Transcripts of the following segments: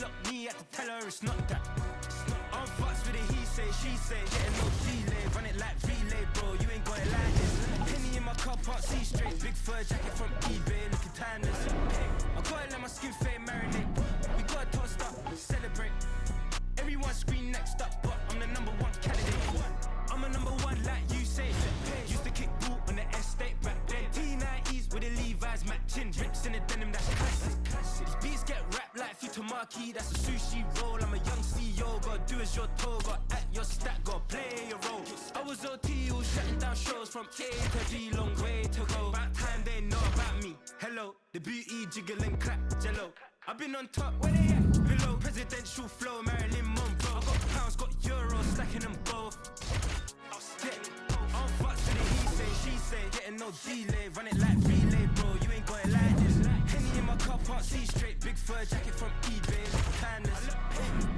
lock me, had to tell her it's not that. I'm fucks with it, he say, she say, getting no delay, run it like relay, bro, you ain't got it like this. Penny in my car, can't see straight, big fur jacket from eBay, looking timeless. I gotta let my skin fade marinate, we gotta toast up, celebrate. Everyone scream next up, but I'm the #1 candidate. I'm a #1 like you say. Used to kick boot on the estate back then. T90s with the Levi's matching, rips in the denim, that's classic. These beats get wrapped like Futamaki, that's a sushi roll. I'm a young CEO, gotta do as you're told, gotta act your stat, gotta play your role. I was OT, all shutting down shows from A to B, long way to go. About time they know about me. Hello, the booty jiggle and clap, jello. I've been on top, where they at? Below, presidential flow, Marilyn Monroe. I got pounds, got euros, stacking them both. I'm fucks with it, he say, she say, getting no delay, run it like relay, bro, you ain't got it like this. Henny in my car, can't see straight, big fur jacket from eBay, timeless.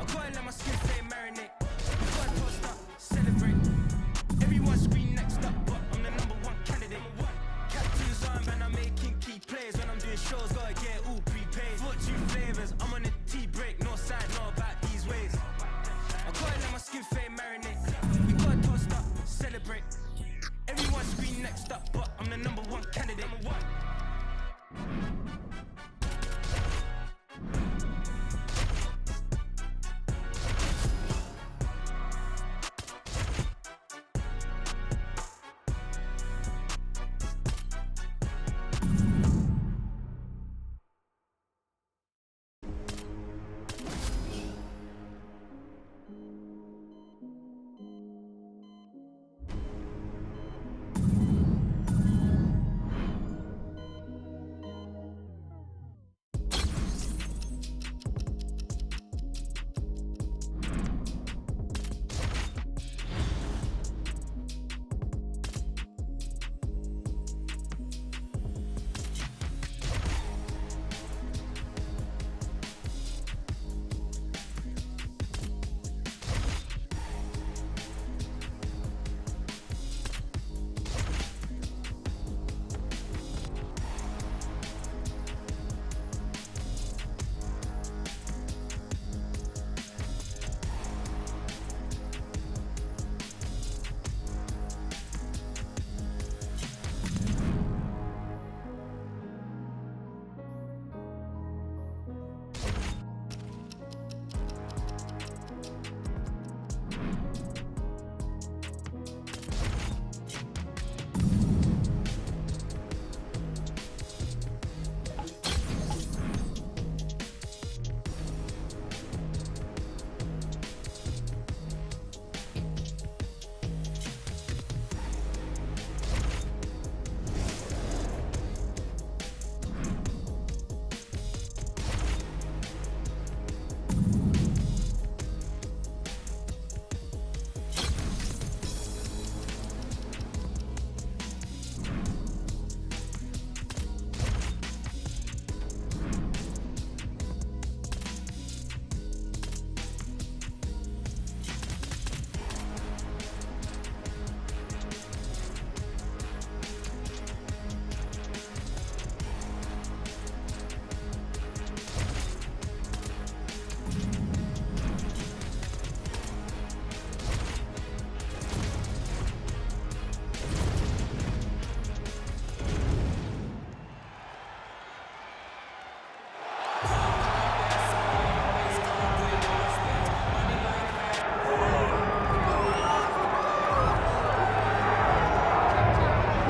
I gotta let my skin fade marinate, we gotta toast up, celebrate. Everyone scream next up, but I'm the #1 candidate. Captain's arm and I'm making key plays when I'm doing shows, gotta get all prepaid. Fortune flavors, I'm on a tea break, no side, know about these ways. I gotta let my skin fade marinate, we gotta toast up, celebrate. Everyone scream next up, but I'm the #1 candidate.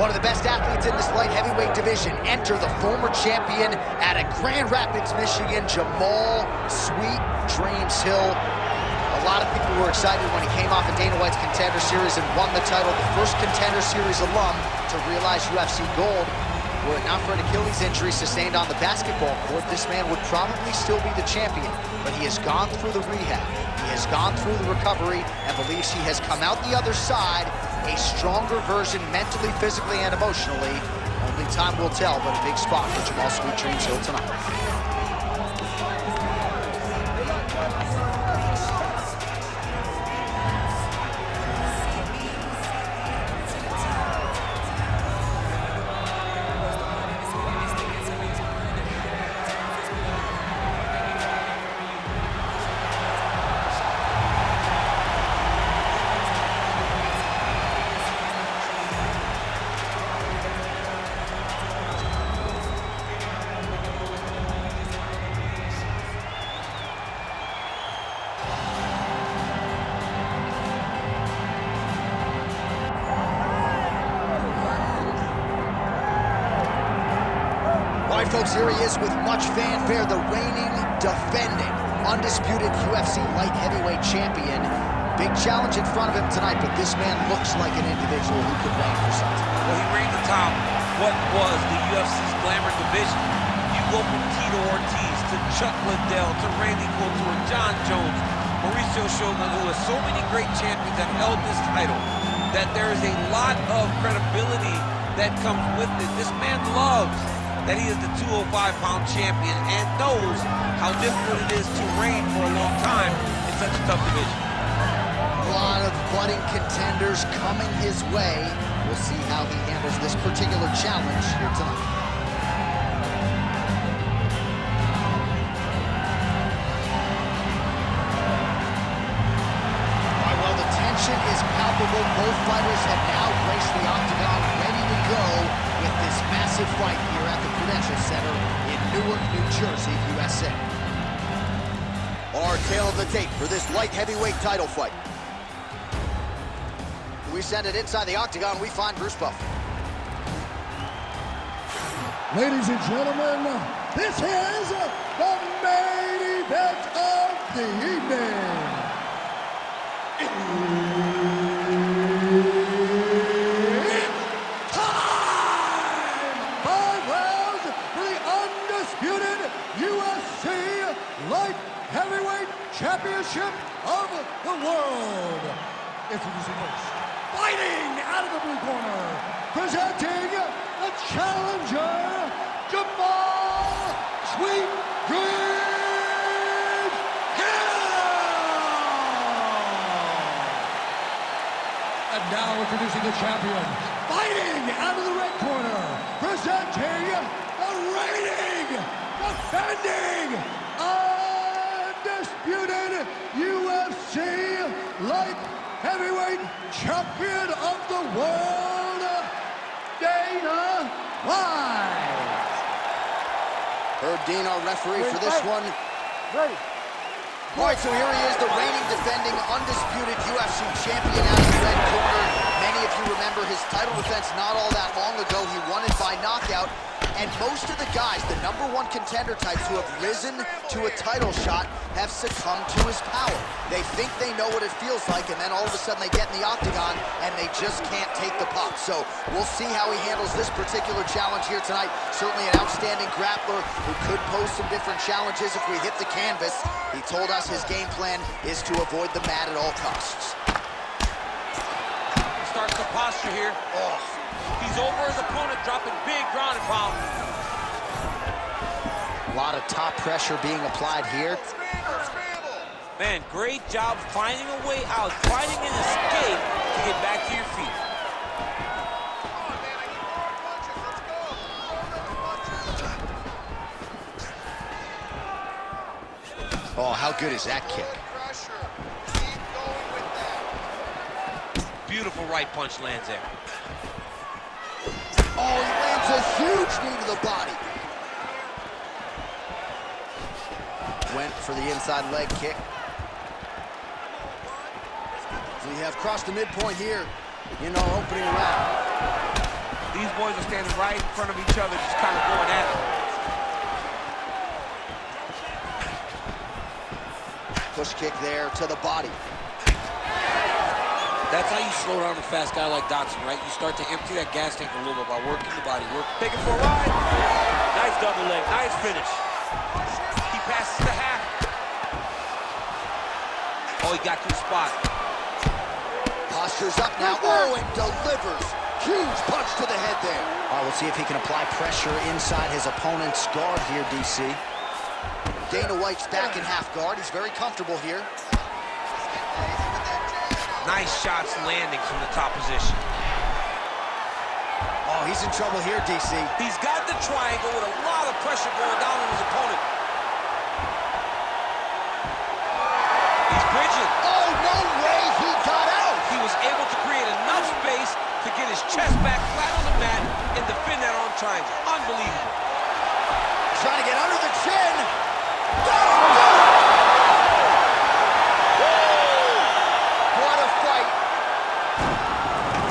One of the best athletes in this light heavyweight division. Enter the former champion out of Grand Rapids, Michigan, Jamal Sweet Dreams Hill. A lot of people were excited when he came off of Dana White's Contender Series and won the title, the first Contender Series alum to realize UFC gold. Were it not for an Achilles injury sustained on the basketball court, this man would probably still be the champion. But he has gone through the rehab, he has gone through the recovery, and believes he has come out the other side a stronger version mentally, physically, and emotionally. Only time will tell, but a big spot for Jamal Sweet Dreams Hill tonight. folks, here he is with much fanfare, the reigning, defending, undisputed UFC light heavyweight champion. Big challenge in front of him tonight, but this man looks like an individual who could reign for something. Well, he reigned atop what was the UFC's glamour division. You go from Tito Ortiz to Chuck Liddell to Randy Couture, John Jones, Mauricio Shogun, who has so many great champions that held this title, that there is a lot of credibility that comes with it. This man loves that he is the 205-pound champion and knows how difficult it is to reign for a long time in such a tough division. A lot of budding contenders coming his way. We'll see how he handles this particular challenge here tonight. All right, well, the tension is palpable. Both fighters have now graced the octagon, ready to go with this massive fight here at the Prudential Center in Newark, New Jersey, USA. Our tale of the tape for this light heavyweight title fight. We send it inside the octagon, we find Bruce Buffer. Ladies and gentlemen, this is the main event of the evening. It's time! 5 rounds for the undisputed UFC Light Heavyweight Championship of the world. Introducing first, fighting out of the blue corner, presenting the challenger, Jamal Sweet Dreams Hill! And now introducing the champion, fighting out of the red corner, presenting the reigning, defending, undisputed UFC Light Heavyweight Champion of the world, Dana White. Herb Dean, our referee for this one. Ready. All right, so here he is, the reigning, defending, undisputed UFC champion out of the red corner. Many of you remember his title defense not all that long ago. He won it by knockout. And most of the guys, the #1 contender types who have risen to a title shot, have succumbed to his power. They think they know what it feels like, and then all of a sudden they get in the octagon, and they just can't take the pop. So we'll see how he handles this particular challenge here tonight. Certainly an outstanding grappler who could pose some different challenges if we hit the canvas. He told us his game plan is to avoid the mat at all costs. Starts the posture here. Oh. He's over his opponent, dropping big ground and pound. A lot of top pressure being applied here. Man, great job finding a way out, finding an escape to get back to your feet. Oh, how good is that kick? Beautiful right punch lands there. Oh, he lands a huge knee to the body. Went for the inside leg kick. We have crossed the midpoint here in our opening round. These boys are standing right in front of each other, just kind of going at it. Push kick there to the body. That's how you slow down a fast guy like Dotson, right? You start to empty that gas tank a little bit by working the body. Taking for a ride. Nice double leg, nice finish. He passes the half. Oh, he got to the spot. Posture's up now. Oh, and delivers. Huge punch to the head there. All right, we'll see if he can apply pressure inside his opponent's guard here, DC. Dana White's back in half guard. He's very comfortable here. Nice shots landing from the top position. Oh, he's in trouble here, DC. He's got the triangle with a lot of pressure going down on his opponent. He's bridging. Oh, no way he got out. He was able to create enough space to get his chest back flat on the mat and defend that arm triangle. Unbelievable. Trying to get under the chin. What a fight.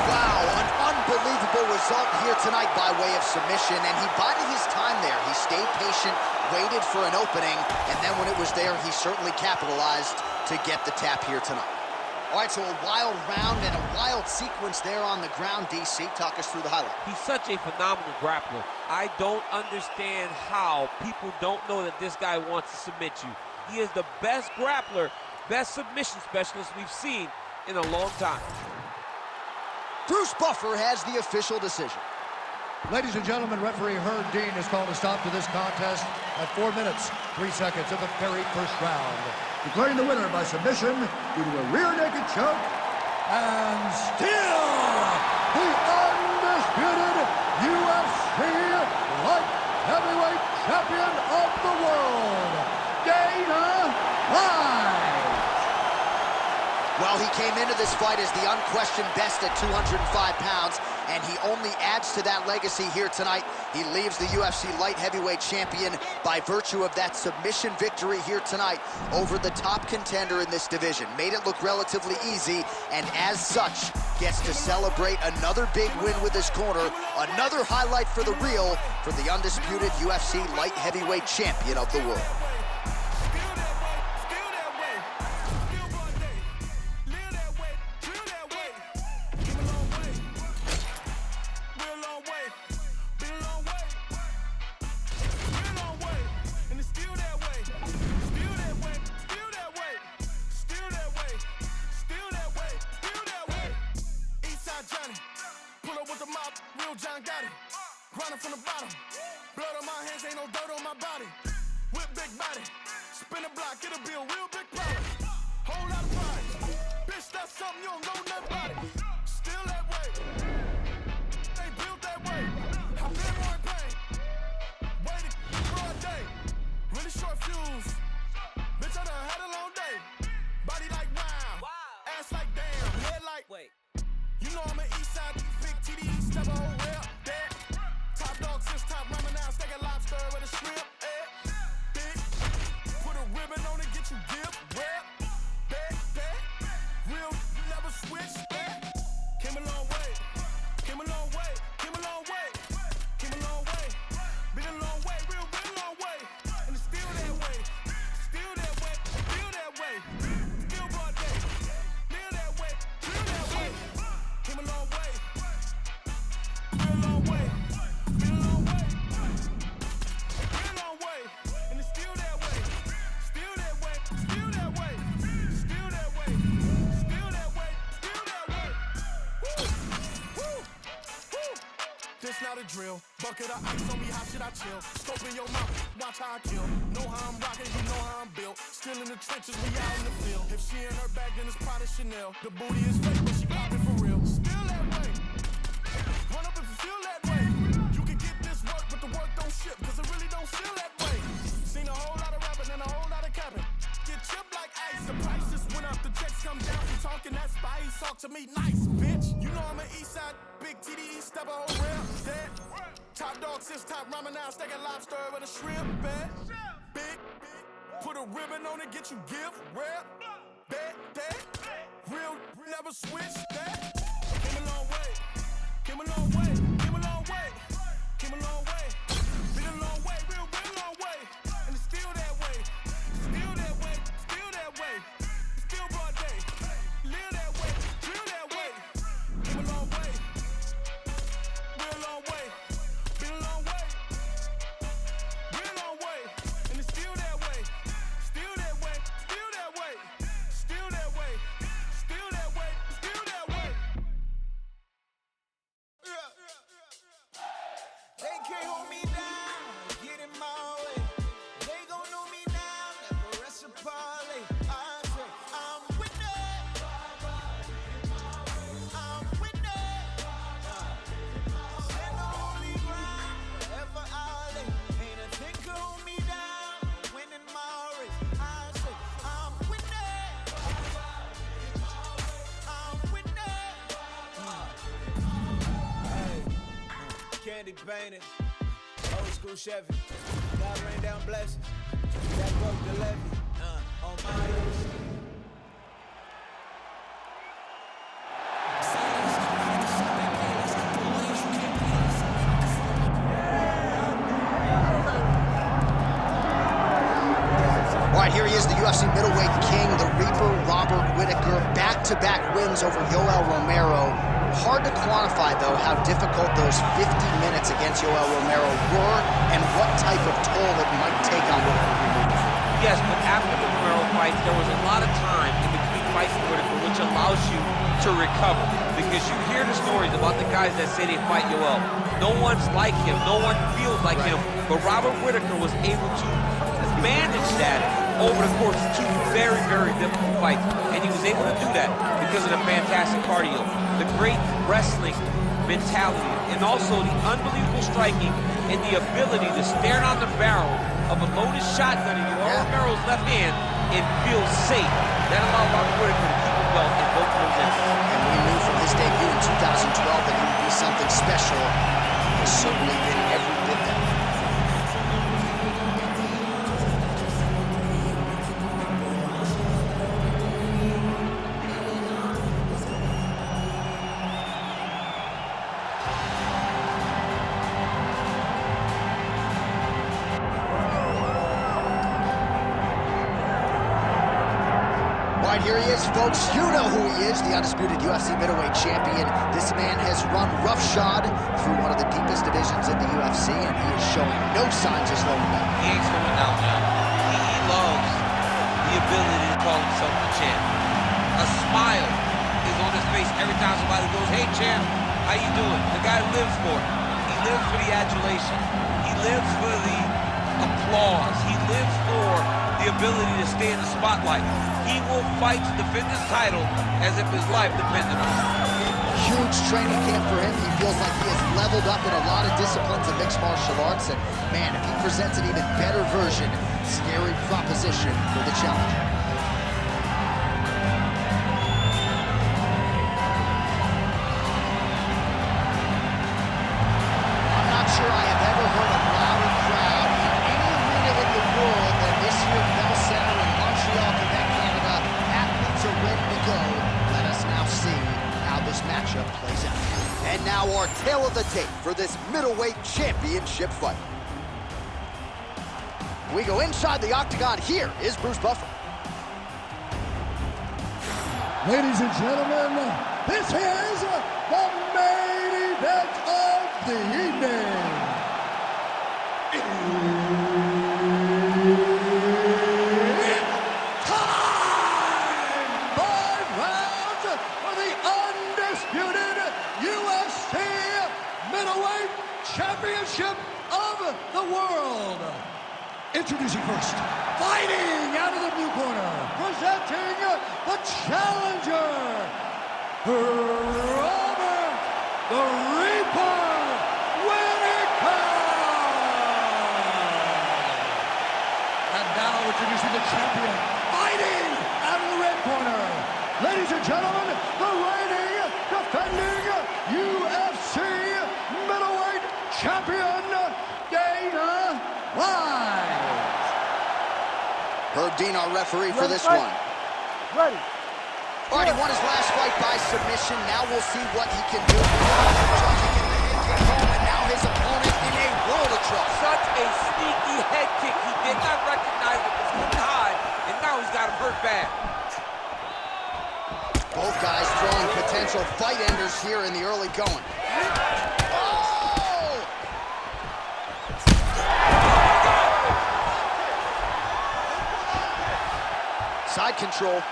Wow, an unbelievable result here tonight by way of submission, and he bided his time there. He stayed patient, waited for an opening, and then when it was there, he certainly capitalized to get the tap here tonight. All right, so a wild round and a wild sequence there on the ground. DC, talk us through the highlight. He's such a phenomenal grappler. I don't understand how people don't know that this guy wants to submit you. He is the best grappler, best submission specialist we've seen in a long time. Bruce Buffer has the official decision. Ladies and gentlemen, referee Herb Dean has called a stop to this contest at 4 minutes, 3 seconds of the very first round, declaring the winner by submission due to a rear naked choke, and still the undisputed UFC light heavyweight champion of the world, Dana White. Well, he came into this fight as the unquestioned best at 205 pounds, and he only adds to that legacy here tonight. He leaves the UFC light heavyweight champion by virtue of that submission victory here tonight over the top contender in this division. Made it look relatively easy, and as such, gets to celebrate another big win with his corner, another highlight for the reel for the undisputed UFC light heavyweight champion of the world. Grinding from the bottom, blood on my hands, ain't no dirt on my body. Whip big body, spin a block, it'll be a real big problem. Whole lot of pride, bitch, that's something you don't know nothing about it. Still that way, they built that way. I've been more in pain, waiting for a day. Really short fuse, bitch, I done had a long day. Body like wow, ass like damn, head like wait. You know I'm an east side, big TD, step a whole way up there. Top dog, since top ramen now, steak a lobster with a shrimp, big, put a ribbon on it, get you gift, rap, back, real, never switch, came a long way, came a long way, came a long way, came a long way, been a long way, real long way, and it's still that way, still that way, still that way, still broad day, still that way, still that way, came a long way, real long way. Not a drill, bucket of ice on me, how should I chill? Scope in your mouth, watch how I kill. Know how I'm rocking, you know how I'm built. Still in the trenches, we out in the field. If she in her bag, then it's Prada Chanel. The booty is fake, but she poppin' for real. Still that way, run up if you feel that way. You can get this work, but the work don't ship, cause it really don't feel that way. Seen a whole lot of rapping and a whole lot of capping. Get chipped like ice, the prices went up, the checks come down from talking that spice. Talk to me nice, bitch. You know I'm an east side, big TDE, step a whole rail, dead. Top dog, since top ramen now, steak a lobster with a shrimp, big, put a ribbon on it, get you gift, rap, that, real, never switch, that. Came a long way, came a long way, came a long way, came a long way, been a long way, real long way, and it's still that way, still that way, still that way, still broad day, live that way, feel that way, came a long way, real long way. Painted, old school Chevy. God rain down blessings. That broke the levee. On my here he is, the UFC middleweight king, the Reaper, Robert Whittaker. Back-to-back wins over Yoel Romero. Hard to quantify, though, how difficult those 50 minutes against Yoel Romero were and what type of toll it might take on Whittaker. Yes, but after the Romero fight, there was a lot of time in between fights with Whittaker, which allows you to recover. Because you hear the stories about the guys that say they fight Yoel. No one's like him. No one feels like him. But Robert Whittaker was able to manage that over the course of 2 very, very difficult fights. And he was able to do that because of the fantastic cardio, the great wrestling mentality, and also the unbelievable striking and the ability to stare down the barrel of a loaded shotgun in Yoel Romero's left hand and feel safe. That allowed Robert Whittaker to keep it well in both of those instances. And we knew from his debut in 2012 that he would be something special. He has certainly been every bit that. Here he is, folks. You know who he is, the undisputed UFC middleweight champion. This man has run roughshod through one of the deepest divisions in the UFC, and he is showing no signs of slowing down. He ain't slowing down, man. He loves the ability to call himself the champ. A smile is on his face every time somebody goes, "Hey, champ, how you doing?" The guy lives for it. He lives for the adulation. He lives for the applause. He lives for the ability to stay in the spotlight. He will fight to defend his title as if his life depended on it. Huge training camp for him. He feels like he has leveled up in a lot of disciplines of mixed martial arts. And man, if he presents an even better version, scary proposition for the challenger. I'm not sure I have ever heard a louder crowd in any arena in the world than this here at Bell Center in Montreal, Quebec, Canada. Athletes are ready to go. Let us now see how this matchup plays out. And now our tale of the tape for this middleweight championship fight. We go inside the octagon. Here is Bruce Buffer. Ladies and gentlemen, this is the main event of the evening. It's time! 5 rounds for the undisputed UFC middleweight championship of the world. Introducing first, fighting out of the blue corner, presenting the challenger, Robert the Reaper Whittaker. And now introducing the champion, fighting out of the red corner. Ladies and gentlemen, the reigning, defending UFC middleweight champion, Dana White. Herb Dean, our referee for this one. Ready. Already won his last fight by submission. Now we'll see what he can do. And now his opponent in a world of trouble. Such a sneaky head kick. He did not recognize it was coming high, and now he's got him hurt bad. Both guys throwing potential fight enders here in the early going. Oh! Side control.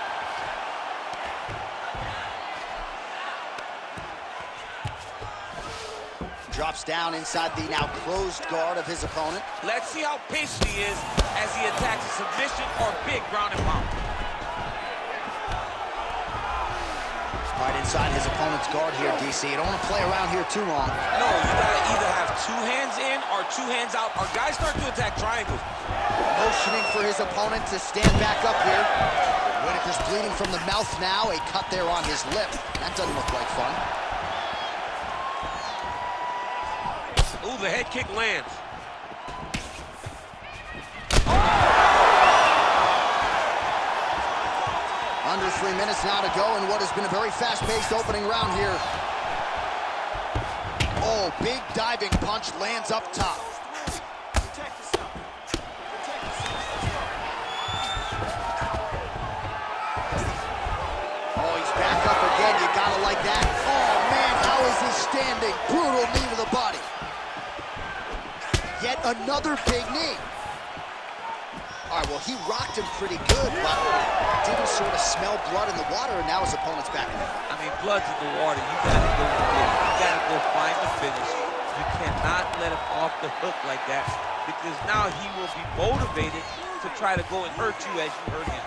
Drops down inside the now closed guard of his opponent. Let's see how patient he is as he attacks a submission or big ground and pound. Right inside his opponent's guard here, DC. You don't want to play around here too long. No, you gotta either have 2 hands in or 2 hands out. Our guys start to attack triangles. Motioning for his opponent to stand back up here. Whittaker's bleeding from the mouth now. A cut there on his lip. That doesn't look like fun. Ooh, the head kick lands. Under 3 minutes now to go in what has been a very fast-paced opening round here. Oh, big diving punch lands up top. Gotta like that. Oh, man, how is he standing? Brutal knee to the body. Yet another big knee. All right, well, he rocked him pretty good, but didn't sort of smell blood in the water, and now his opponent's back in there. I mean, blood's in the water. You gotta go get it. You gotta go find the finish. You cannot let him off the hook like that, because now he will be motivated to try to go and hurt you as you hurt him.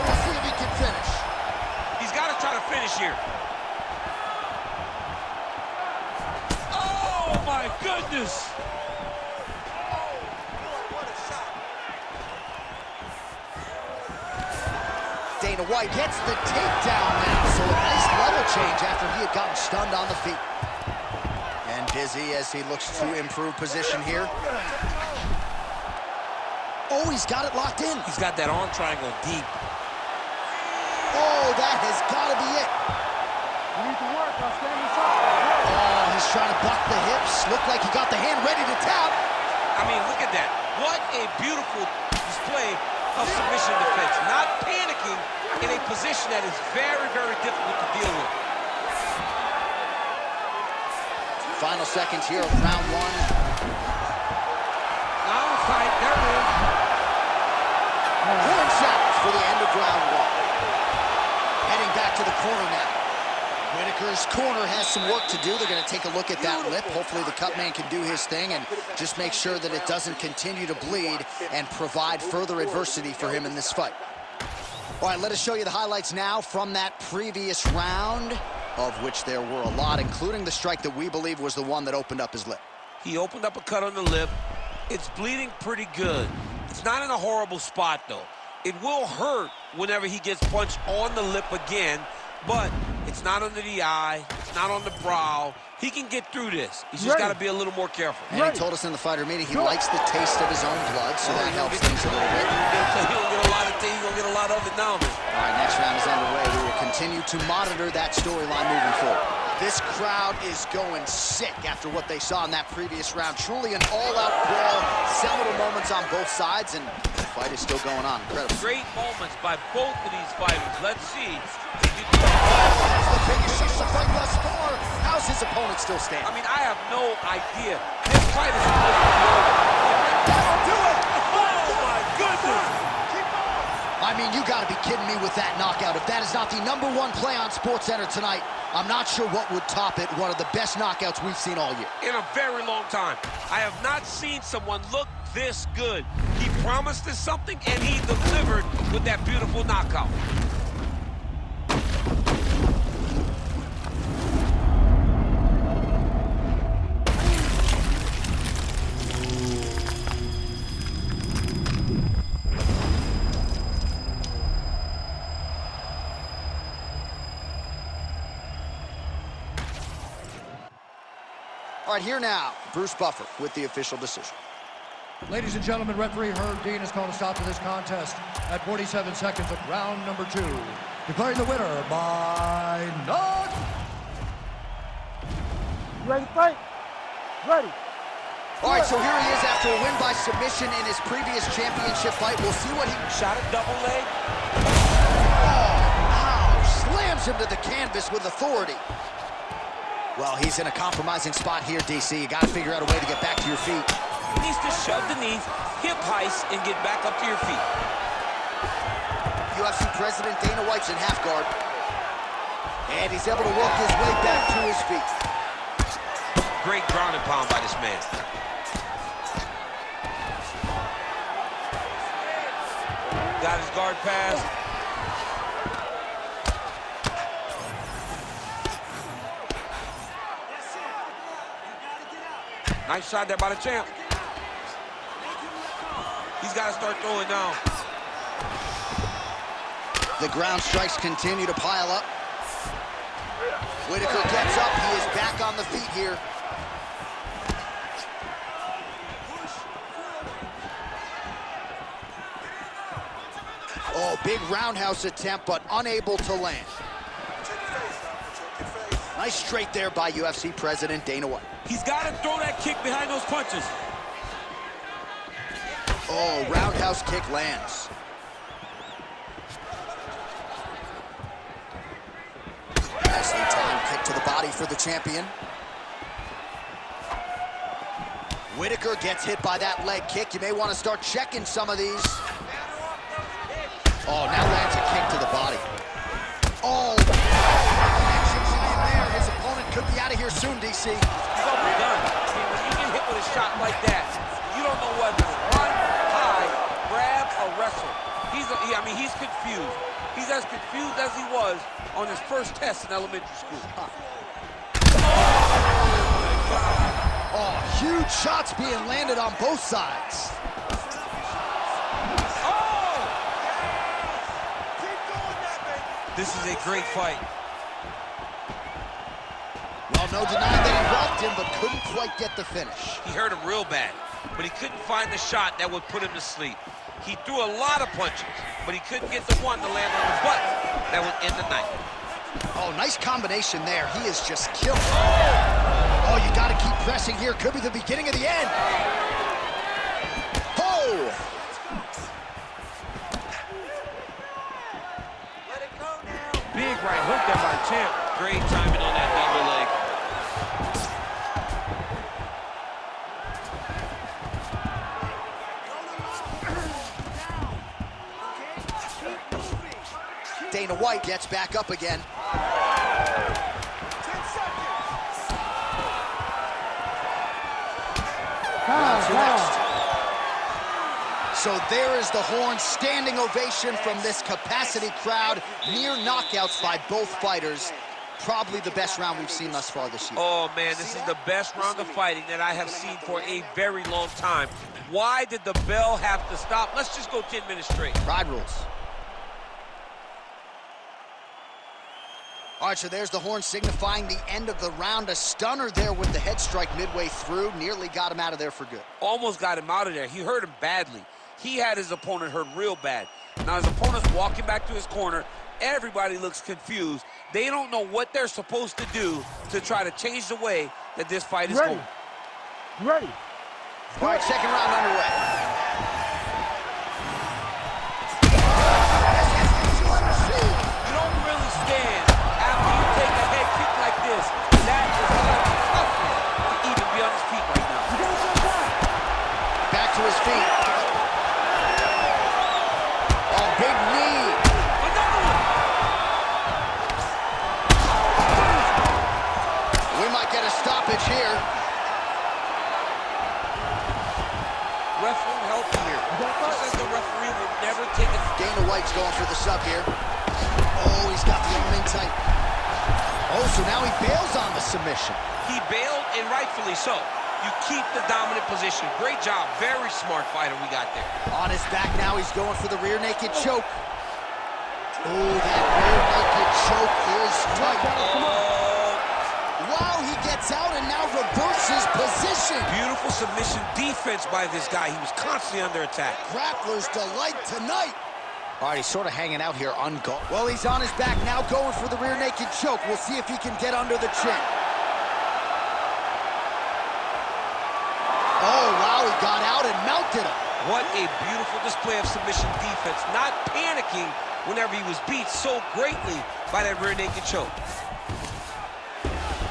We'll see if he can finish. He's got to try to finish here. Oh, my goodness. Dana White gets the takedown now, so a nice level change after he had gotten stunned on the feet. And busy as he looks to improve position here. Oh, he's got it locked in. He's got that arm triangle deep. Oh, that has got to be it. You need to work on standing side. Oh, he's trying to buck the hips. Looked like he got the hand ready to tap. I mean, look at that. What a beautiful display of submission defense. Not panicking in a position that is very, very difficult to deal with. Final seconds here of round one. Now it's tight. There it is. Horn sounds for the end of round one. Heading back to the corner now. Whitaker's corner has some work to do. They're going to take a look at that lip. Hopefully the cut man can do his thing and just make sure that it doesn't continue to bleed and provide further adversity for him in this fight. All right, let us show you the highlights now from that previous round, of which there were a lot, including the strike that we believe was the one that opened up his lip. He opened up a cut on the lip. It's bleeding pretty good. It's not in a horrible spot, though. It will hurt whenever he gets punched on the lip again, but it's not under the eye. It's not on the brow. He can get through this. He's just got to be a little more careful. And he told us in the fighter meeting he likes the taste of his own blood, so that helps things a little bit. He'll get a lot of things. He'll get a lot of it now, man. All right, next round is underway. We will continue to monitor that storyline moving forward. This crowd is going sick after what they saw in that previous round. Truly an all-out brawl, seminal moments on both sides, and the fight is still going on. Incredible. Great moments by both of these fighters. Let's see. That's the biggest shot of the fight thus far. How's his opponent still standing? I mean, I have no idea. This fight is supposed to be over. That'll do it! Oh, my goodness! I mean, you gotta be kidding me with that knockout. If that is not the #1 play on SportsCenter tonight, I'm not sure what would top it. One of the best knockouts we've seen all year. In a very long time. I have not seen someone look this good. He promised us something, and he delivered with that beautiful knockout. All right, here now, Bruce Buffer with the official decision. Ladies and gentlemen, referee Herb Dean has called a stop to this contest at 47 seconds of round number 2. Declaring the winner by knock. You ready to fight? Ready. All right, so here he is after a win by submission in his previous championship fight. We'll see what he... Shot a double leg. Oh, slams him to the canvas with authority. Well, he's in a compromising spot here, DC. You got to figure out a way to get back to your feet. He needs to shove the knees, hip heist, and get back up to your feet. UFC President Dana White's in half guard. And he's able to work his way back to his feet. Great ground and pound by this man. Got his guard passed. Nice shot there by the champ. He's got to start throwing now. The ground strikes continue to pile up. Whitaker gets up. He is back on the feet here. Oh, big roundhouse attempt, but unable to land. Nice straight there by UFC President Dana White. He's got to throw that kick behind those punches. Oh, roundhouse kick lands. Kick to the body for the champion. Whitaker gets hit by that leg kick. You may want to start checking some of these. Oh, now lands a kick to the body. Oh, connections in there. His opponent could be out of here soon, DC. He's almost done. I mean, when you get hit with a shot like that, you don't know whether to run, hide, grab, or wrestle. He's confused. He's as confused as he was on his first test in elementary school. Oh, huge shots being landed on both sides. This is a great fight. Well, no denying that he rocked him, but couldn't quite get the finish. He hurt him real bad, but he couldn't find the shot that would put him to sleep. He threw a lot of punches, but he couldn't get the one to land on the butt that would end the night. Oh, nice combination there. He is just killing. Oh, you got to keep pressing here. Could be the beginning of the end. Oh! Let it go now. Big right hook there by Champ. Great timing on that double leg. Dana White gets back up again. 10 seconds. Next. So there is the horn, standing ovation from this capacity crowd. Near knockouts by both fighters. Probably the best round we've seen thus far this year. Oh, man, this is the best round of fighting that I have seen for a very long time. Why did the bell have to stop? Let's just go 10 minutes straight. Pride rules. All right, so there's the horn signifying the end of the round. A stunner there with the head strike midway through. Nearly got him out of there for good. Almost got him out of there. He hurt him badly. He had his opponent hurt real bad. Now his opponent's walking back to his corner. Everybody looks confused. They don't know what they're supposed to do to try to change the way that this fight is going. Ready. All right, second round underway. You don't really stand after you take a head kick like this. That is a lot tougher to even be on his feet right now. Back to his feet. Oh, big knee. Another one. We might get a stoppage here. Ref won't help here. Just as the referee will never take it. Dana White's going for the sub here. Oh, he's got the arm in tight. Oh, so now he bails on the submission. He bailed, and rightfully so. You keep the dominant position. Great job. Very smart fighter we got there. On his back now, he's going for the rear naked choke. Oh, that rear naked choke is tight. Wow, he gets out and now reverses position. Beautiful submission defense by this guy. He was constantly under attack. Grappler's delight tonight. All right, he's sort of hanging out here unguarded. Well, he's on his back now, going for the rear naked choke. We'll see if he can get under the chin. Oh, wow, he got out and mounted him. What a beautiful display of submission defense. Not panicking whenever he was beat so greatly by that rear naked choke.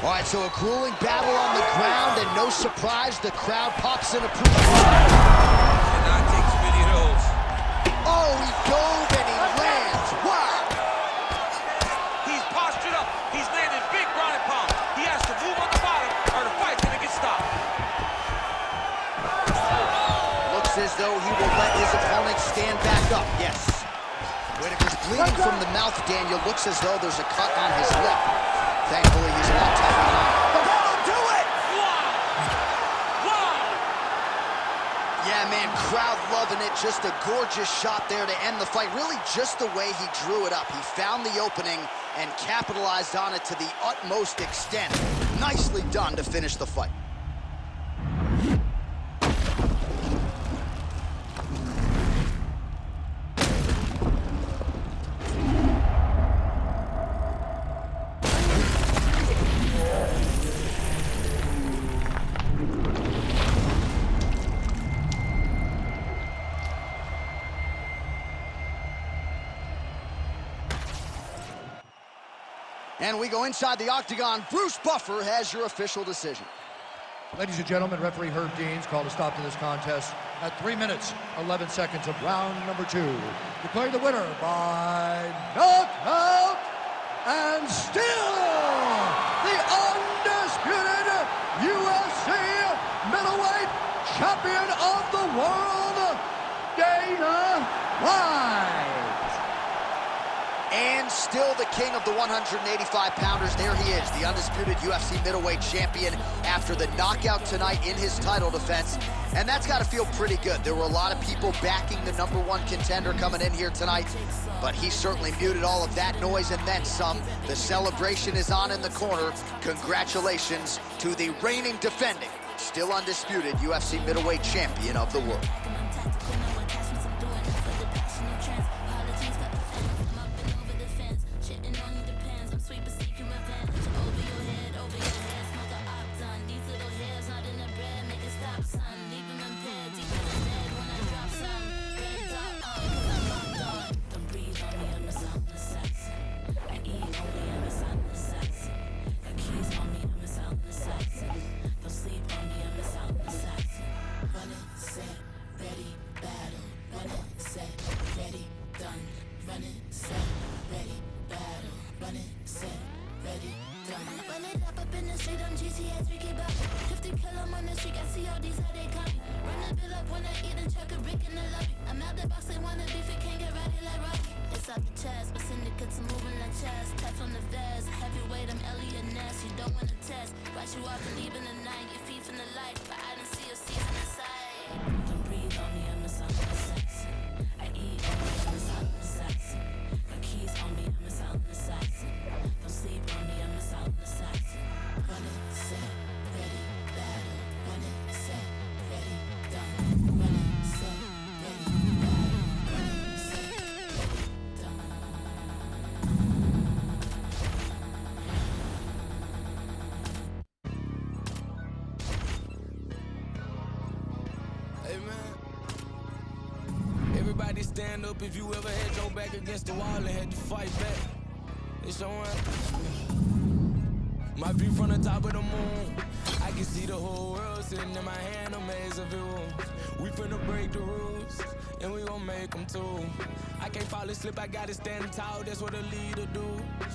All right, so a grueling battle on the ground, and no surprise, the crowd pops in approval. Cannot take too many of those. Oh, he dove and he lands. Wow. He's postured up. He's landing big ground and pound. He has to move on the bottom or the fight's gonna get stopped. Looks as though he will let his opponent stand back up. Yes. Whitaker's bleeding from the mouth, Daniel. Looks as though there's a cut on his lip. Thankfully, he's a lot tougher than that'll do it! Wow! Wow! Yeah, man, crowd loving it. Just a gorgeous shot there to end the fight. Really just the way he drew it up. He found the opening and capitalized on it to the utmost extent. Nicely done to finish the fight. And we go inside the octagon. Bruce Buffer has your official decision. Ladies and gentlemen, referee Herb Dean's called a stop to this contest at 3 minutes, 11 seconds of round number 2. Declaring the winner by knockout and still the undisputed UFC middleweight champion of the world, Dana White. And still the king of the 185-pounders. There he is, the undisputed UFC middleweight champion after the knockout tonight in his title defense. And that's got to feel pretty good. There were a lot of people backing the #1 contender coming in here tonight, but he certainly muted all of that noise and then some. The celebration is on in the corner. Congratulations to the reigning, defending, still undisputed UFC middleweight champion of the world. Everybody stand up if you ever had your back against the wall and had to fight back. It's your my view from the top of the moon. I can see the whole world sitting in my hand, a maze of views. We finna break the rules, and we gon' make them too. I can't fall asleep, I gotta stand tall, that's what a leader do.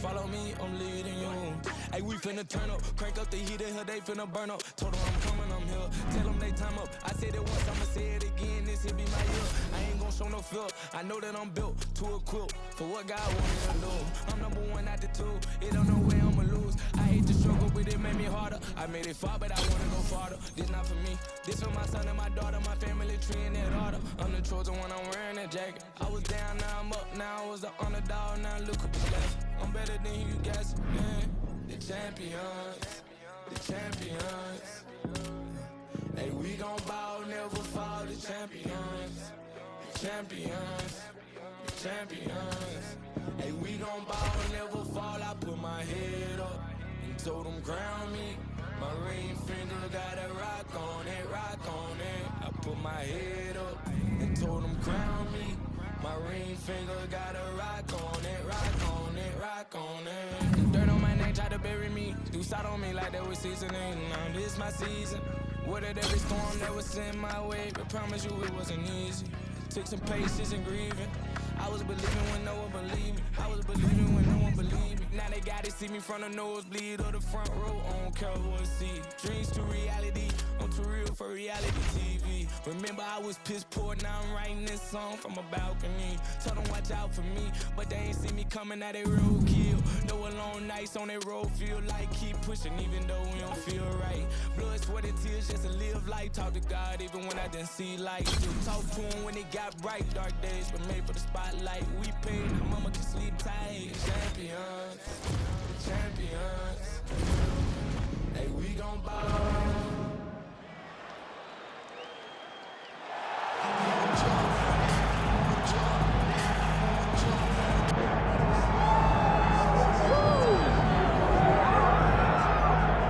Follow me, I'm leading you. Hey, we finna turn up, crank up the heat in here, they finna burn up. Told them I'm coming, I'm here, tell them they time up. I said it once, I'ma say it again, this here be my year. I ain't gon' show no fear, I know that I'm built to equip for what God want me to do. I'm #1 out the 2, it don't know where I'ma lose. I hate the struggle, but it made me harder. I made it far, but I wanna go farther. This not for me, this for my son and my daughter, my family tree and that order. I'm the chosen one, I'm wearing that jacket. I was down, now I'm up, now I was the underdog, now look at the left. I'm better than you guys, man. The champions, the champions. Hey, we gon' ball, never fall, the champions, the champions, the champions. Hey, we gon' ball, never fall, I put my head up and told them crown me. My ring finger got a rock on it, rock on it. I put my head up and told them crown me. My ring finger got a rock on it, rock on it, rock on it. Dirt on my neck, try to bury me. Do side on me like that was seasoning. Now this my season. Weathered every storm that was sent my way, but promise you it wasn't easy. Took some patience and grieving. I was believing when no one believed me. I was believing when no one believed me. Now they gotta see me from the nosebleed or the front row. I don't care who I see. Dreams to reality. I'm too real for reality TV. Remember I was piss poor, now I'm writing this song from a balcony. Told them watch out for me, but they ain't see me coming out they roadkill. No alone nights on that road, feel like keep pushing even though we don't feel right. Blood, sweat, and tears just to live life. Talk to God even when I didn't see light. Still talk to him when it got bright. Dark days were made for the spotlight. We paid, mama can sleep tight. Champions, champions. Hey, we gon' ball.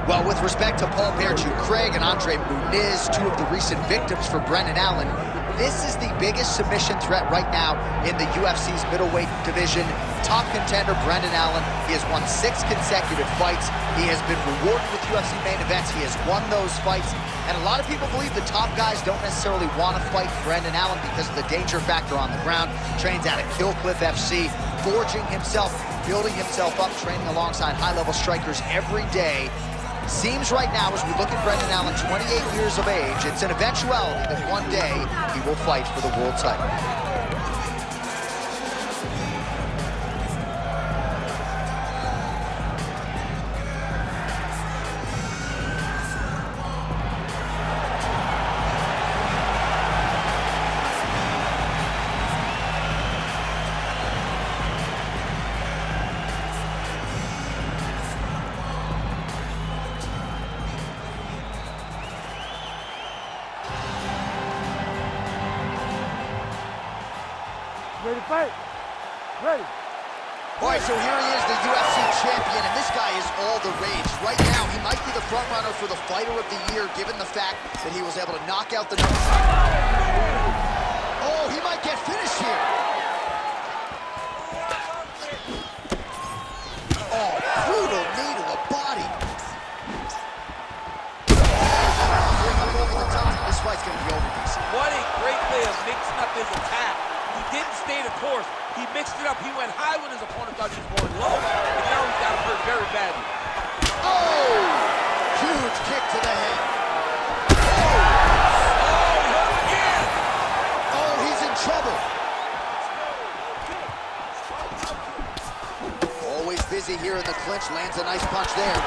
Well, with respect to Paul Bearchu, Craig and Andre Muniz, two of the recent victims for Brendan Allen, This is the biggest submission threat right now in the UFC's middleweight division. Top contender, Brendan Allen. He has won 6 consecutive fights. He has been rewarded with UFC main events. He has won those fights. And a lot of people believe the top guys don't necessarily want to fight Brendan Allen because of the danger factor on the ground. Trains out of Kill Cliff FC, forging himself, building himself up, training alongside high-level strikers every day. Seems right now, as we look at Brendan Allen, 28 years of age, it's an eventuality that one day he will fight for the world title. Ready to fight? Ready. All right, so here he is, the UFC champion, and this guy is all the rage. Right now, he might be the front runner for the Fighter of the Year, given the fact that he was able to knock out the number. Oh, he might get finished here. Oh, brutal knee to the body. Over the top. This fight's gonna be over, DC. What a great way of mixing up his attack. He didn't stay the course. He mixed it up. He went high when his opponent thought he was going low, and now he's got him hurt very badly. Oh! Huge kick to the head. Oh, he hurt again! Oh, he's in trouble. Always busy here in the clinch. Lands a nice punch there.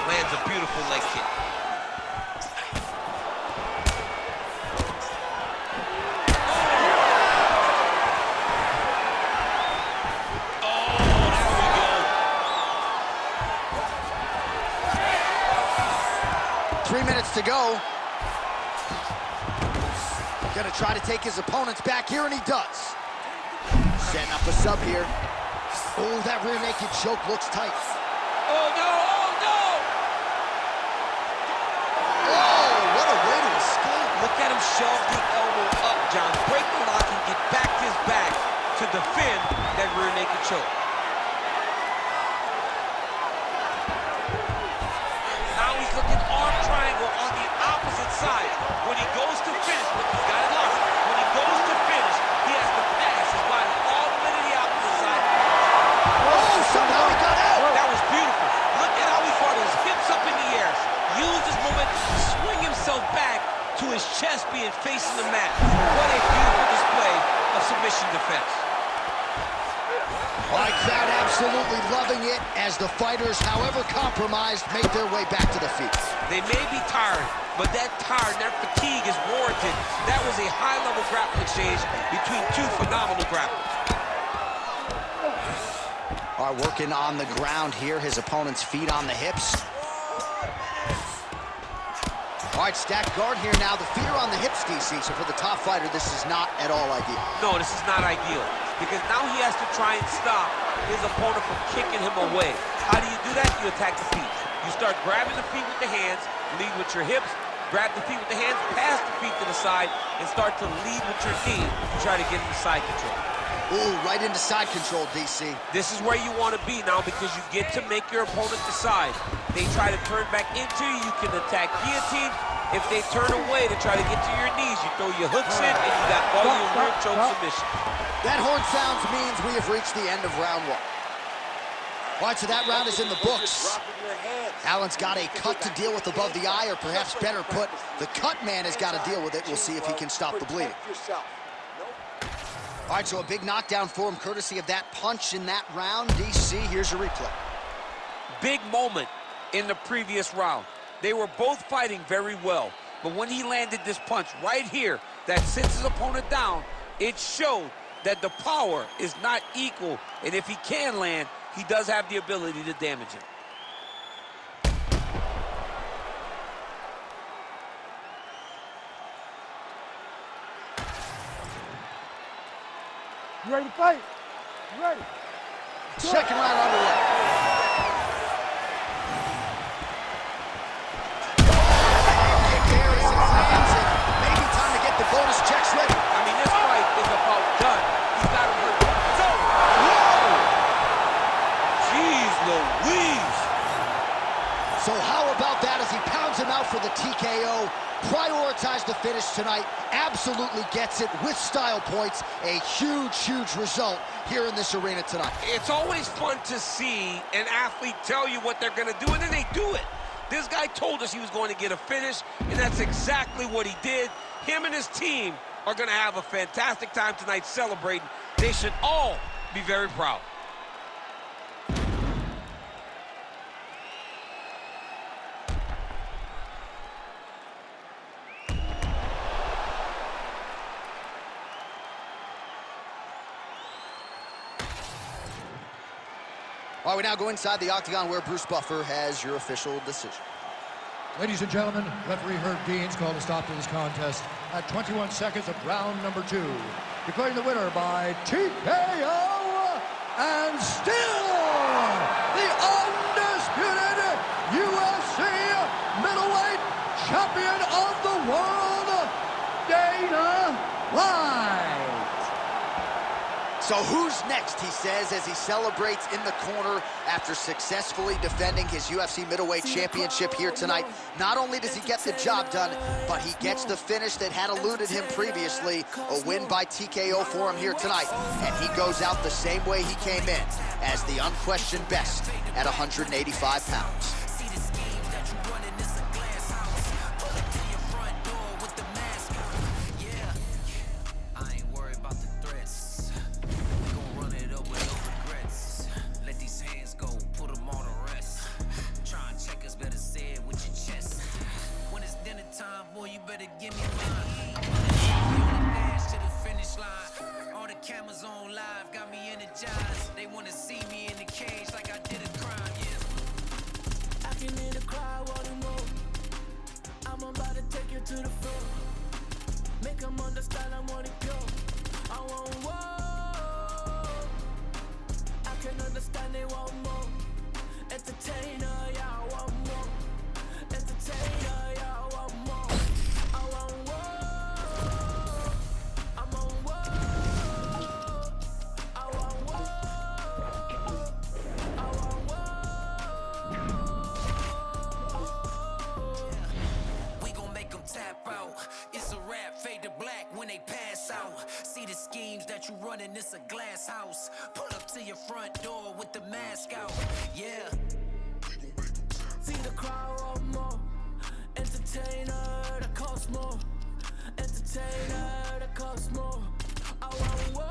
Lands a beautiful leg kick. To go. Gonna try to take his opponents back here, and he does. Setting up a sub here. Oh, that rear naked choke looks tight. Oh, no! Oh, no! Oh, what a way to escape. Look at him shove the elbow up, John. Break the lock and get back to his back to defend that rear naked choke. Now he's looking arm triangle on the opposite side. When he goes to finish, look, he's got it locked. When he goes to finish, he has to pass his body all the way to the opposite side. Oh, somehow he got out. That was beautiful. Look at how he brought his hips up in the air. Used this moment to swing himself back to his chest being facing the mat. What a beautiful display of submission defense. My crowd absolutely loving it as the fighters, however compromised, make their way back to the feet. They may be tired, but that fatigue is warranted. That was a high-level grappling exchange between two phenomenal grapplers. All right, working on the ground here. His opponent's feet on the hips. All right, stacked guard here now. The feet are on the hips, DC. So for the top fighter, this is not at all ideal. No, this is not ideal, because now he has to try and stop his opponent from kicking him away. How do you do that? You attack the feet. You start grabbing the feet with the hands, lead with your hips, grab the feet with the hands, pass the feet to the side, and start to lead with your knee to try to get into side control. Ooh, right into side control, DC. This is where you want to be now, because you get to make your opponent decide. They try to turn back into you, you can attack guillotine. If they turn away to try to get to your knees, you throw your hooks in, and you got all your rear choke submission. That horn sounds means we have reached the end of round 1. All right, so that round is in the books. Allen's got a cut to deal with above the eye, or perhaps better put, the cut man has got to deal with it. We'll see if he can stop the bleeding. All right, so a big knockdown for him, courtesy of that punch in that round. DC, here's your replay. Big moment in the previous round. They were both fighting very well, but when he landed this punch right here that sits his opponent down, it showed that the power is not equal, and if he can land, he does have the ability to damage him. You ready to fight? You ready? Second round underway. prioritize the finish tonight, absolutely gets it with style points. A huge, huge result here in this arena tonight. It's always fun to see an athlete tell you what they're going to do, and then they do it. This guy told us he was going to get a finish, and that's exactly what he did. Him and his team are going to have a fantastic time tonight celebrating. They should all be very proud. All right, we now go inside the octagon where Bruce Buffer has your official decision. Ladies and gentlemen, referee Herb Dean's called a stop to this contest at 21 seconds of round number 2. Declaring the winner by TKO, and still the undisputed UFC middleweight champion of the world, Dana White. So who's next, he says, as he celebrates in the corner after successfully defending his UFC middleweight championship here tonight. Not only does he get the job done, but he gets the finish that had eluded him previously, a win by TKO for him here tonight. And he goes out the same way he came in, as the unquestioned best at 185 pounds. They wanna see me in the cage like I did a crime, yeah. I can hear the crowd wanting more. I'm about to take you to the floor. Make them understand I want it pure. I want war. I can understand they want more. Entertainer, yeah, I want more. Entertainer, yeah, I want more. I want war. I'm on war. It's a rap, fade to black when they pass out. See the schemes that you running, it's a glass house. Pull up to your front door with the mask out, yeah. See the crowd want more. Entertainer that costs more. Entertainer that costs more. I want war.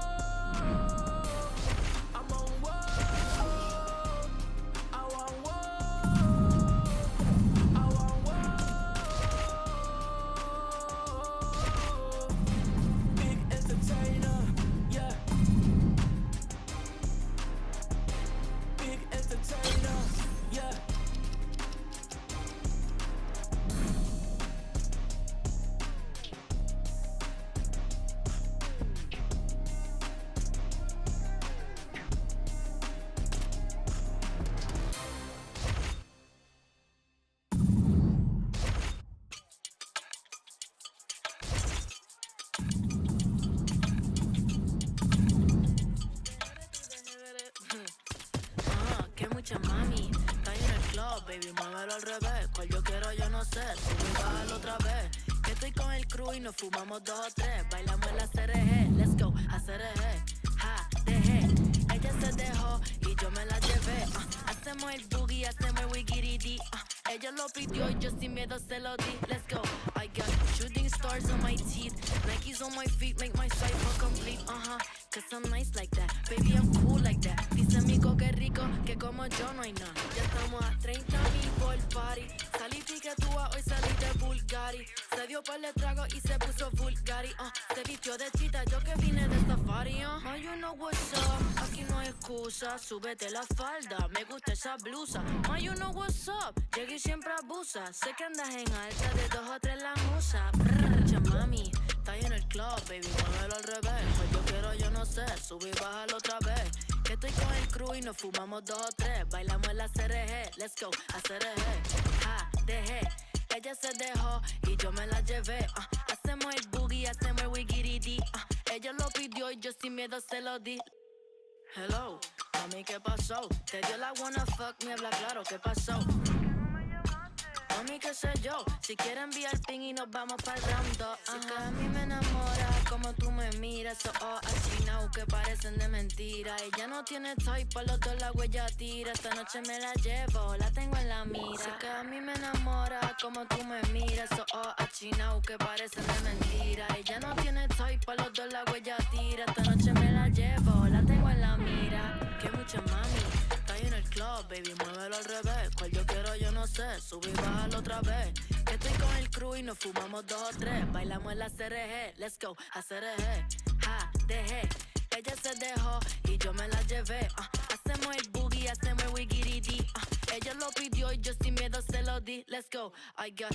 I'm on war. I want war. Mami, está en el club, baby, muévelo al revés. Cual yo quiero, yo no sé, sube y bájalo otra vez. Que estoy con el crew y nos fumamos 2 o 3. Bailamos en la CRG, let's go, a CRG. Ja, dejé, ella se dejó y yo me la llevé. Hacemos el boogie, hacemos el wigiridi. Ella lo pidió y yo sin miedo se lo di. Let's go, I got shooting stars on my teeth. Nikes on my feet make my cipher complete. Cause I'm nice like that, baby, I'm cool like that. Dice Mico que rico, que como yo no hay nada. Ya estamos a 30,000 por party. Salí piquetúa, hoy salí de Bulgari. Se dio par de trago y se puso Bulgari. Se vistió de chita, yo que vine de safari. Ma, you know what's up, aquí no hay excusa. Súbete la falda, me gusta esa blusa. Ma, you know what's up, llegué y siempre abusa. Sé que andas en alta, de 2 o 3 la musa. Mami, está ahí en el club, baby, muévelo al revés. Pues yo quiero, yo no sé, sube y bájalo otra vez. Que estoy con el crew y nos fumamos 2 o 3. Bailamos en la CRG, let's go, a CRG. Ja, dejé, ella se dejó y yo me la llevé. Hacemos el boogie, hacemos el wigiridi. Ella lo pidió y yo sin miedo se lo di. Hello, mami, ¿qué pasó? Te dio la wanna fuck, me habla claro, ¿qué pasó? Mami, qué sé yo, si quiere enviar ping y nos vamos pa'l round 2. Si que a mí me enamora como tú me miras, esos ojos achinados que parecen de mentira. Ella no tiene type, por los dos la huella tira. Esta noche me la llevo, la tengo en la mira. Si que a mí me enamora como tú me miras, esos ojos achinados que parecen de mentira. Ella no tiene type, por los dos la huella tira. Esta noche me la llevo, la tengo en la mira. Que mucha mami, está ahí en el club, baby, muévelo al revés. Cual yo quiero, yo no sé, sube y bájalo otra vez. Que estoy con el crew y nos fumamos 2 o 3. Bailamos en la CRG, let's go, a CRG. Ja, dejé, ella se dejó y yo me la llevé. Hacemos el boogie, hacemos el wiggy-dee. Ella lo pidió y yo sin miedo se lo di, let's go. I got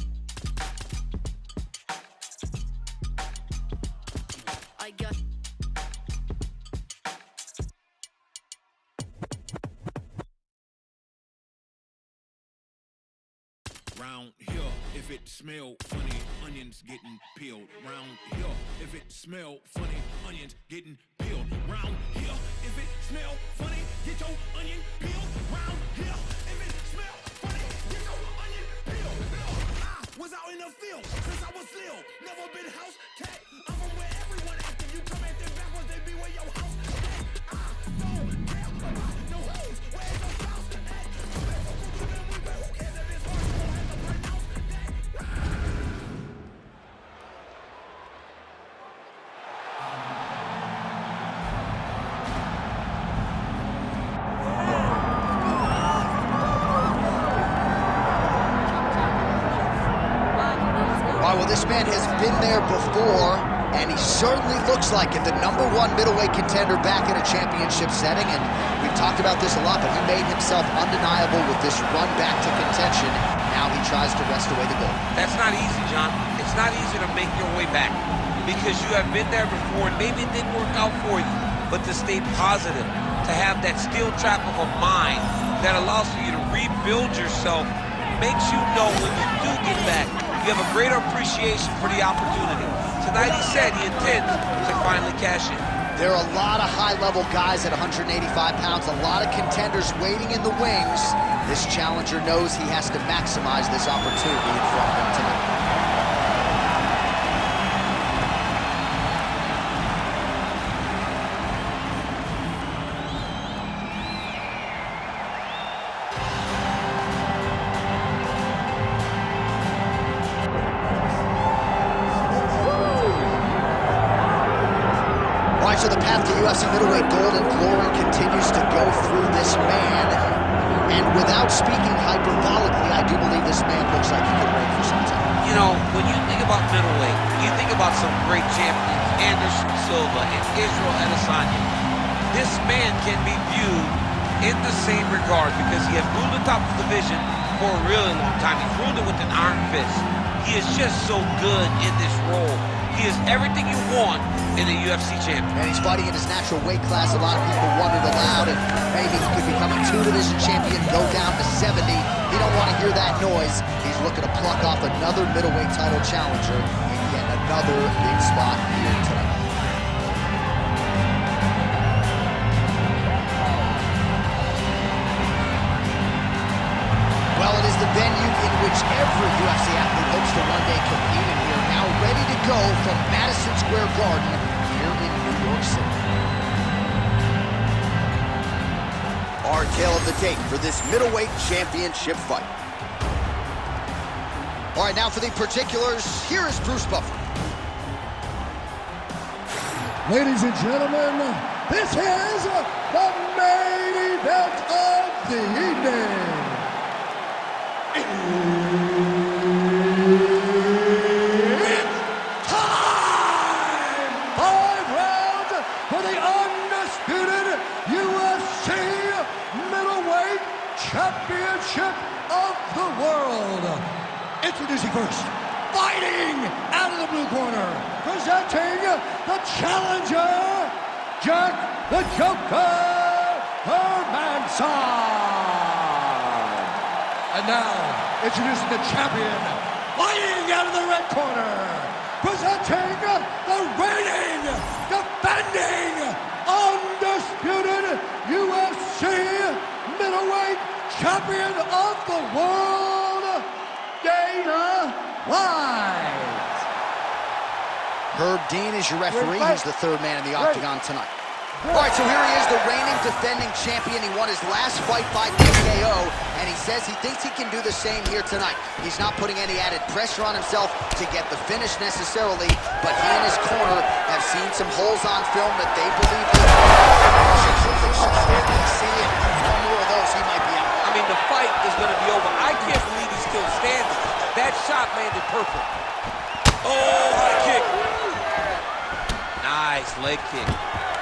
Round here, if it smell funny, onions getting peeled. Round here, if it smell funny, onions getting peeled. Round here, if it smell funny, get your onion peeled. Round here, if it smell funny, get your onion peeled. I was out in the field since I was little, never been house cat. I'm from where everyone active. You come at them backwards, they be where your house at. I don't care about no hoes. Where's your spouse at? Who cares if it's hard? Well, this man has been there before, and he certainly looks like it. The #1 middleweight contender back in a championship setting, and we've talked about this a lot, but he made himself undeniable with this run back to contention. Now he tries to wrest away the gold. That's not easy, John. It's not easy to make your way back because you have been there before, and maybe it didn't work out for you, but to stay positive, to have that steel trap of a mind that allows for you to rebuild yourself, makes you know when you do get back, you have a greater appreciation for the opportunity. Tonight he said he intends to finally cash in. There are a lot of high-level guys at 185 pounds, a lot of contenders waiting in the wings. This challenger knows he has to maximize this opportunity in front of him tonight. So the path to UFC middleweight gold and glory continues to go through this man. And without speaking hyperbolically, I do believe this man looks like he could reign for some time. You know, when you think about middleweight, you think about some great champions, Anderson Silva and Israel Adesanya. This man can be viewed in the same regard because he has ruled the top of the division for a really long time. He's ruled it with an iron fist. He is just so good in this role. He is everything you want in a UFC champion. And he's fighting in his natural weight class. A lot of people wondered aloud if maybe he could become a 2-division champion, go down to 70. He don't want to hear that noise. He's looking to pluck off another middleweight title challenger in yet another big spot here tonight. Well, it is the venue in which every UFC athlete hopes to one day compete, and we are now ready to go from Madison Square Garden here in New York City. Our tale of the tape for this middleweight championship fight. All right, now for the particulars, here is Bruce Buffer. Ladies and gentlemen, this is the main event of the evening. It's time! 5 rounds for the undisputed UFC middleweight championship of the world. Introducing first, fighting out of the blue corner, presenting the challenger, Jack the Joker Hermansson. And now, introducing the champion, fighting out of the red corner, presenting the reigning, defending, undisputed UFC middleweight champion of the world, Dana White. Herb Dean is your referee. He's the third man in the octagon tonight. All right, so here he is, the reigning defending champion. He won his last fight by TKO, and he says he thinks he can do the same here tonight. He's not putting any added pressure on himself to get the finish necessarily, but he and his corner have seen some holes on film that they believe they can see it. One more of those, he might be out. I mean, the fight is going to be over. I can't believe he's still standing. That shot landed perfect. Oh, high kick. Nice leg kick.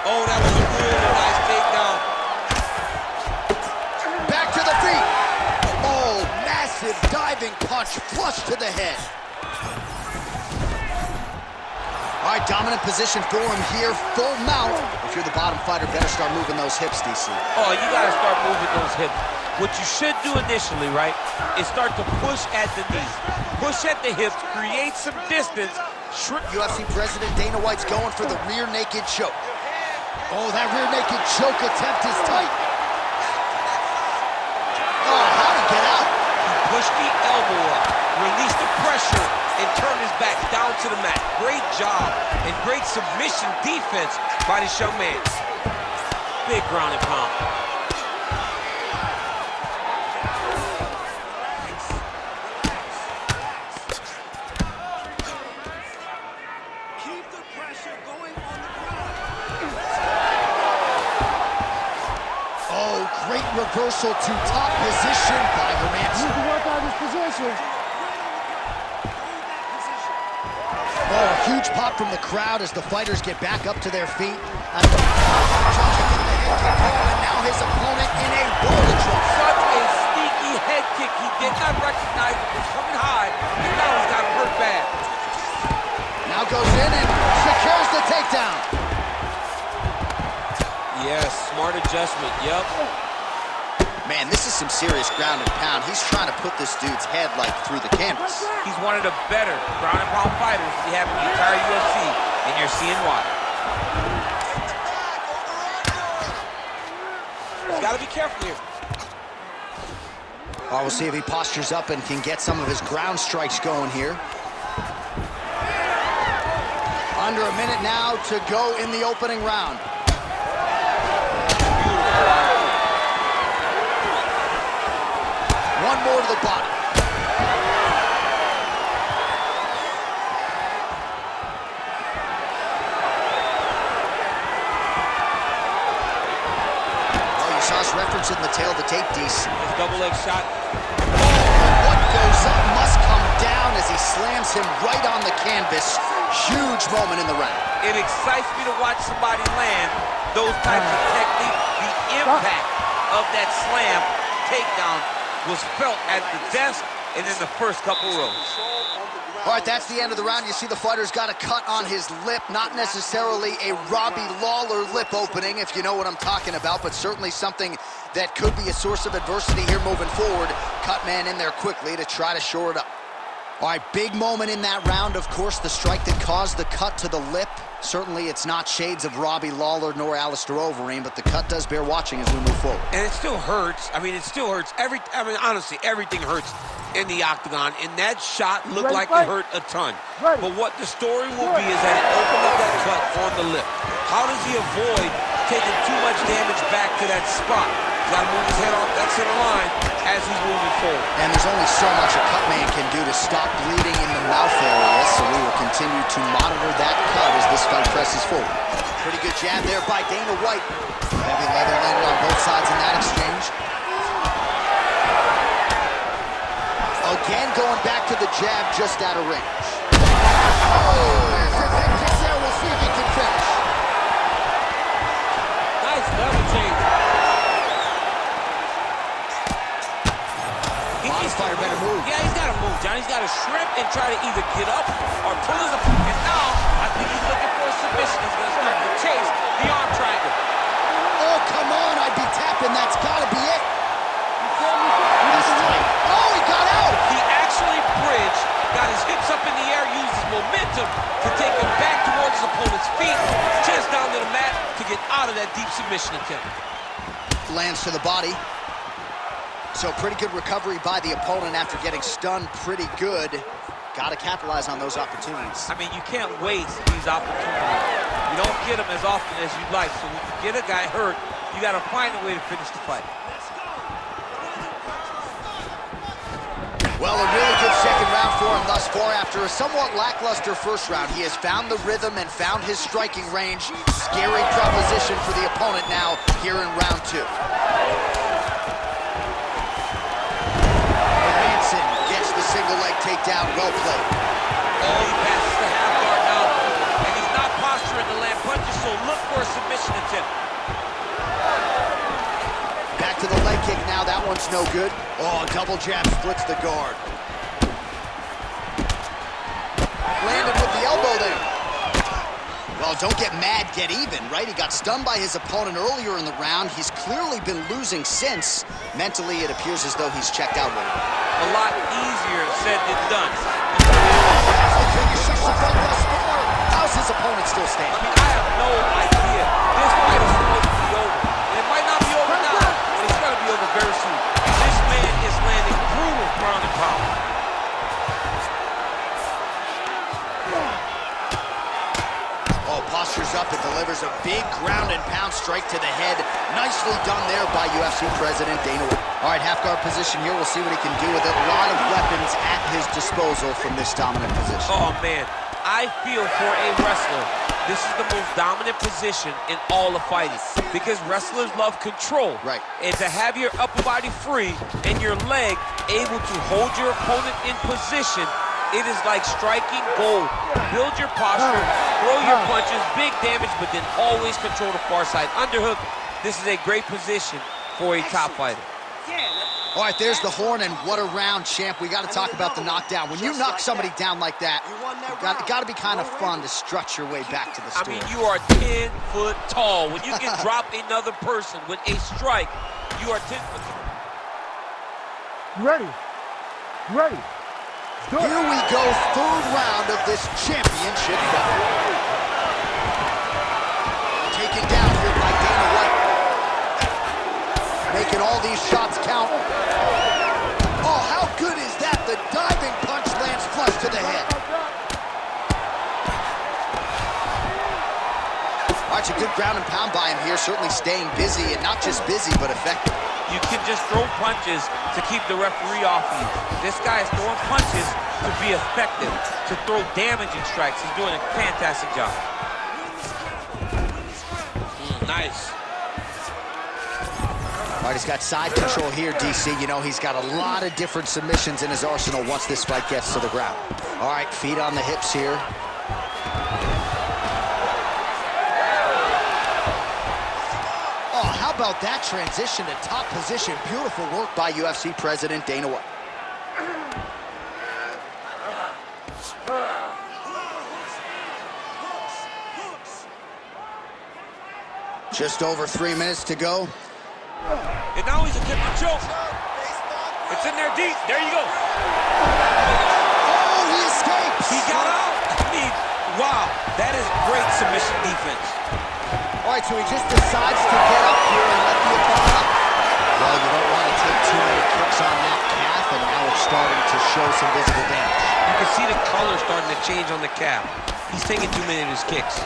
Oh, that was a really nice takedown. Back to the feet. Oh, massive diving punch flush to the head. All right, dominant position for him here, full mount. If you're the bottom fighter, better start moving those hips, DC. Oh, you got to start moving those hips. What you should do initially, right, is start to push at the knees. Push at the hips, create some distance. UFC President Dana White's going for the rear naked choke. Oh, that rear naked choke attempt is tight. Oh, how to get out? He pushed the elbow up, released the pressure, and turned his back down to the mat. Great job and great submission defense by this young man. Big ground and pound. Great reversal to top position by Hermanson. You can work on his position. Oh, a huge pop from the crowd as the fighters get back up to their feet. And now his opponent in a world of trouble. Such a sneaky head kick. He did not recognize it was coming high, and now he's got hurt bad. Now goes in and secures the takedown. Yes, smart adjustment, yep. Man, this is some serious ground and pound. He's trying to put this dude's head, like, through the canvas. He's one of the better ground and pound fighters we have in the entire UFC, and you're seeing why. He's got to be careful here. Oh, we'll see if he postures up and can get some of his ground strikes going here. Under a minute now to go in the opening round. One more to the body. Oh, you saw us referencing the tail of the tape, Deese. His double leg shot. What goes up must come down as he slams him right on the canvas. Huge moment in the round. It excites me to watch somebody land those types of techniques. The impact of that slam takedown was felt at the desk and in the first couple rows. All right, that's the end of the round. You see the fighter's got a cut on his lip, not necessarily a Robbie Lawler lip opening, if you know what I'm talking about, but certainly something that could be a source of adversity here moving forward. Cut man in there quickly to try to shore it up. All right, big moment in that round, of course, the strike that caused the cut to the lip. Certainly, it's not shades of Robbie Lawler nor Alistair Overeem, but the cut does bear watching as we move forward. And it still hurts. I mean, it still hurts. Honestly, everything hurts in the octagon, and that shot looked like it hurt a ton. But what the story will be is that it opened up that cut on the lip. How does he avoid taking too much damage back to that spot? He's got to move his head off that center line as he's moving forward. And there's only so much a cut man can do to stop bleeding in the mouth area, so we will continue to monitor that cut as this fight presses forward. Pretty good jab there by Dana White. Heavy leather landed on both sides in that exchange. Again, going back to the jab just out of range. Oh, massive head kick there. We'll see if he can finish. Nice level change. Fighter better move. Yeah, he's got to move, John. He's got to shrimp and try to either get up or pull his opponent. And now, I think he's looking for a submission. He's going to start to chase the arm triangle. Oh, come on. I'd be tapping. That's got to be it. This time. Oh, he got out. He actually bridged, got his hips up in the air, used his momentum to take him back towards his opponent's feet, chest down to the mat to get out of that deep submission attempt. Lands to the body. So pretty good recovery by the opponent after getting stunned pretty good. Got to capitalize on those opportunities. I mean, you can't waste these opportunities. You don't get them as often as you'd like. So when you get a guy hurt, you got to find a way to finish the fight. Well, a really good second round for him thus far. After a somewhat lackluster first round, he has found the rhythm and found his striking range. Scary proposition for the opponent now here in round 2. Gets the single leg takedown, well played. Oh, he passes the half guard now, and he's not posturing to land punches, so look for a submission attempt. Back to the leg kick now, that one's no good. Oh, double jab splits the guard. Landed with the elbow there. Well, don't get mad, get even, right? He got stunned by his opponent earlier in the round. He's clearly been losing since. Mentally, it appears as though he's checked out with it. A lot easier said than done. How's his opponent still standing? I mean, I have no idea. This fight is supposed to be over. And it might not be over now, but it's going to be over very soon. This man is landing brutal ground and pound. Postures up and delivers a big ground and pound strike to the head. Nicely done there by UFC President Dana White. All right, half guard position here. We'll see what he can do with it. A lot of weapons at his disposal from this dominant position. Oh, man. I feel for a wrestler, this is the most dominant position in all of fighting because wrestlers love control. Right. And to have your upper body free and your leg able to hold your opponent in position, it is like striking gold. Build your posture, throw your punches, big damage, but then always control the far side. Underhook, this is a great position for a top fighter. All right, there's the horn, and what a round, champ. We got to talk about the knockdown. When you knock somebody down like that, it got to be kind of fun to strut your way back to the store. I mean, you are 10 foot tall. When you can drop another person with a strike, you are 10 foot tall. Ready? Ready? Here we go, third round of this championship bout. Taken down here by Dana White. Making all these shots count. Oh, how good is that? The diving punch lands flush to the head. All right, a good ground and pound by him here, certainly staying busy, and not just busy, but effective. You can just throw punches to keep the referee off you. This guy is throwing punches to be effective, to throw damaging strikes. He's doing a fantastic job. Nice. All right, he's got side control here, DC. You know, he's got a lot of different submissions in his arsenal once this fight gets to the ground. All right, feet on the hips here. Oh, how about that transition to top position? Beautiful work by UFC President Dana White. Just over 3 minutes to go. And now he's attempting to choke. It's in there deep. There you go. Oh, he escapes. He got out. I mean, wow. That is great submission defense. All right, so he just decides to get up here and let the opponent up. Well, you don't want to take too many kicks on that calf, and now it's starting to show some visible damage. You can see the color starting to change on the calf. He's taking too many of his kicks.